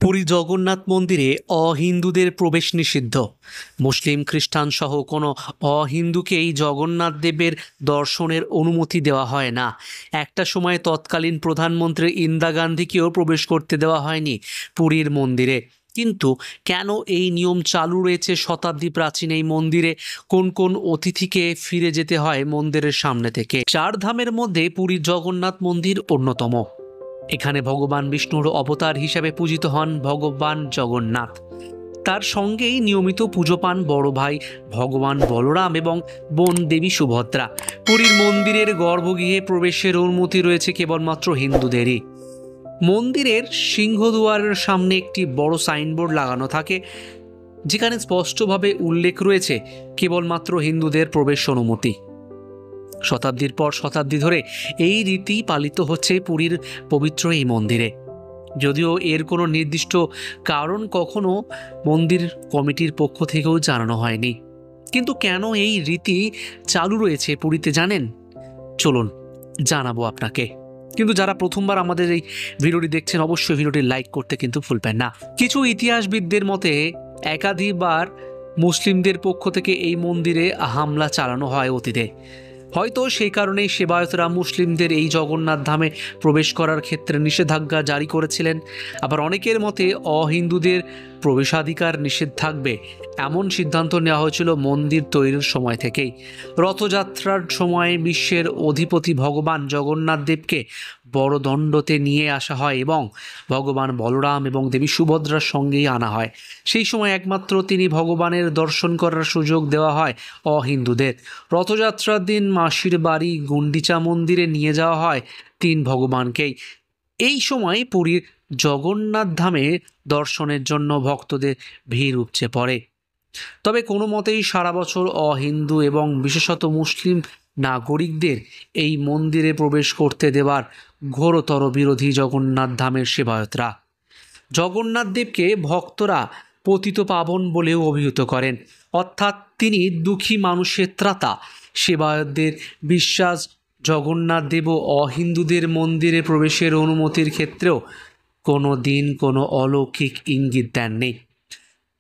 পুরী জগন্নাথ মন্দিরে অহিন্দুদের প্রবেশ নিষিদ্ধ। মুসলিম খ্রিস্টান সহ কোনো অহিন্দুকেই জগন্নাথ দেবের দর্শনের অনুমতি দেওয়া হয় না। একটা সময় তৎকালীন প্রধানমন্ত্রী ইন্দিরা গান্ধীকেও প্রবেশ করতে দেওয়া হয়নি পুরীর মন্দিরে। কিন্তু কেন এই নিয়ম চালু রয়েছে শতাব্দী প্রাচীন এই মন্দিরে? কোন কোন অতিথিকে ফিরে যেতে হয় মন্দিরের সামনে থেকে? চার ধামের মধ্যে পুরীর জগন্নাথ মন্দির অন্যতম। এখানে ভগবান বিষ্ণুর অবতার হিসেবে পূজিত হন ভগবান জগন্নাথ। তার সঙ্গেই নিয়মিত পুজো পান বড় ভাই ভগবান বলরাম এবং বোন দেবী সুভদ্রা। পুরীর মন্দিরের গর্ভগৃহে প্রবেশের অনুমতি রয়েছে কেবলমাত্র হিন্দুদেরই। মন্দিরের সিংহদুয়ারের সামনে একটি বড় সাইনবোর্ড লাগানো থাকে, যেখানে স্পষ্টভাবে উল্লেখ রয়েছে কেবলমাত্র হিন্দুদের প্রবেশ অনুমতি। শতাব্দীর পর শতাব্দী ধরে এই রীতি পালিত হচ্ছে পুরীর পবিত্র এই মন্দিরে। যদিও এর কোনো নির্দিষ্ট কারণ কখনো মন্দির কমিটির পক্ষ থেকেও জানানো হয়নি। কিন্তু কেন এই রীতি চালু রয়েছে পুরীতে জানেন? চলুন জানাবো আপনাকে। কিন্তু যারা প্রথমবার আমাদের এই ভিডিওটি দেখছেন, অবশ্যই ভিডিওটি লাইক করতে কিন্তু ভুলবেন না। কিছু ইতিহাসবিদদের মতে একাধিকবার মুসলিমদের পক্ষ থেকে এই মন্দিরে হামলা চালানো হয় অতীতে। হয়তো সেই কারণেই সেবায়তরা মুসলিমদের এই জগন্নাথ ধামে প্রবেশ করার ক্ষেত্রে নিষেধাজ্ঞা জারি করেছিলেন। আবার অনেকের মতে অহিন্দুদের প্রবেশাধিকার নিষেধ থাকবে এমন সিদ্ধান্ত নেওয়া হয়েছিল মন্দির তৈরির সময় থেকেই। রথযাত্রার সময় বিশ্বের অধিপতি ভগবান জগন্নাথ দেবকে বড় দণ্ডতে নিয়ে আসা হয় এবং ভগবান বলরাম এবং দেবী সুভদ্রার সঙ্গেই আনা হয়। সেই সময় একমাত্র তিনি ভগবানের দর্শন করার সুযোগ দেওয়া হয় অহিন্দুদের। রথযাত্রার দিন মাসির বাড়ি গুন্ডিচা মন্দিরে নিয়ে যাওয়া হয় তিন ভগবানকেই। এই সময় পুরীর জগন্নাথ ধামে দর্শনের জন্য ভক্তদের ভিড় উপচে পড়ে। তবে কোনো মতেই সারা বছর অহিন্দু এবং বিশেষত মুসলিম নাগরিকদের এই মন্দিরে প্রবেশ করতে দেওয়ার ঘোরতর বিরোধী জগন্নাথ ধামের সেবায়তরা। জগন্নাথ দেবকে ভক্তরা পতিত পাবন বলেও অভিহিত করেন, অর্থাৎ তিনি দুঃখী মানুষের ত্রাতা। সেবায়তদের বিশ্বাস, জগন্নাথ দেবও অহিন্দুদের মন্দিরে প্রবেশের অনুমতির ক্ষেত্রেও কোনো দিন কোনো অলৌকিক ইঙ্গিত দেননি।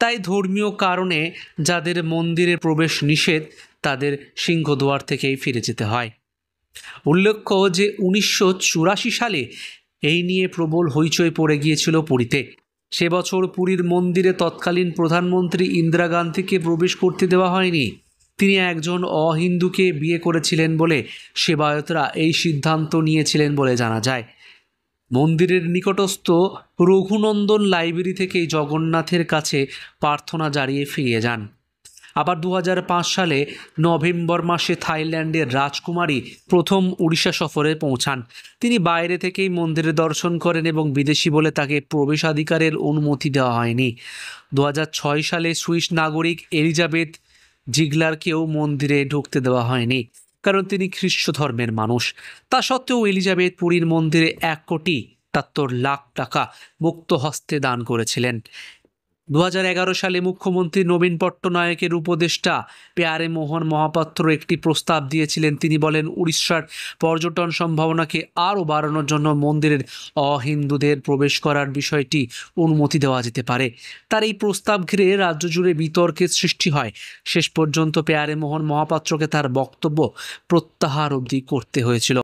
তাই ধর্মীয় কারণে যাদের মন্দিরে প্রবেশ নিষেধ, তাদের সিংহদুয়ার থেকেই ফিরে যেতে হয়। উল্লেখ্য যে 1984 সালে এই নিয়ে প্রবল হইচই পড়ে গিয়েছিল পুরীতে। সে বছর পুরীর মন্দিরে তৎকালীন প্রধানমন্ত্রী ইন্দিরা গান্ধীকে প্রবেশ করতে দেওয়া হয়নি। তিনি একজন অহিন্দুকে বিয়ে করেছিলেন বলে সেবায়তরা এই সিদ্ধান্ত নিয়েছিলেন বলে জানা যায়। মন্দিরের নিকটস্থ রঘুনন্দন লাইব্রেরি থেকেই জগন্নাথের কাছে প্রার্থনা জানিয়ে ফিরে যান। আবার 2005 সালে নভেম্বর মাসে থাইল্যান্ডের রাজকুমারী প্রথম উড়িষ্যা সফরে পৌঁছান। তিনি বাইরে থেকেই মন্দিরে দর্শন করেন এবং বিদেশি বলে তাকে প্রবেশাধিকারের অনুমতি দেওয়া হয়নি। 2006 সালে সুইস নাগরিক এলিজাবেথ জিগলারকেও মন্দিরে ঢুকতে দেওয়া হয়নি, কারণ তিনি খ্রিস্ট ধর্মের মানুষ। তা সত্ত্বেও এলিজাবেথ পুরীর মন্দিরে 1,78,00,000 টাকা মুক্ত হস্তে দান করেছিলেন। 2011 সালে মুখ্যমন্ত্রী নবীন পট্টনায়কের উপদেষ্টা পেয়ারে মোহন মহাপাত্র একটি প্রস্তাব দিয়েছিলেন। তিনি বলেন, উড়িষ্যার পর্যটন সম্ভাবনাকে আরও বাড়ানোর জন্য মন্দিরের অহিন্দুদের প্রবেশ করার বিষয়টি অনুমতি দেওয়া যেতে পারে। তার এই প্রস্তাব ঘিরে রাজ্য জুড়ে বিতর্কের সৃষ্টি হয়। শেষ পর্যন্ত পেয়ারে মোহন মহাপাত্রকে তার বক্তব্য প্রত্যাহার অবধি করতে হয়েছিল।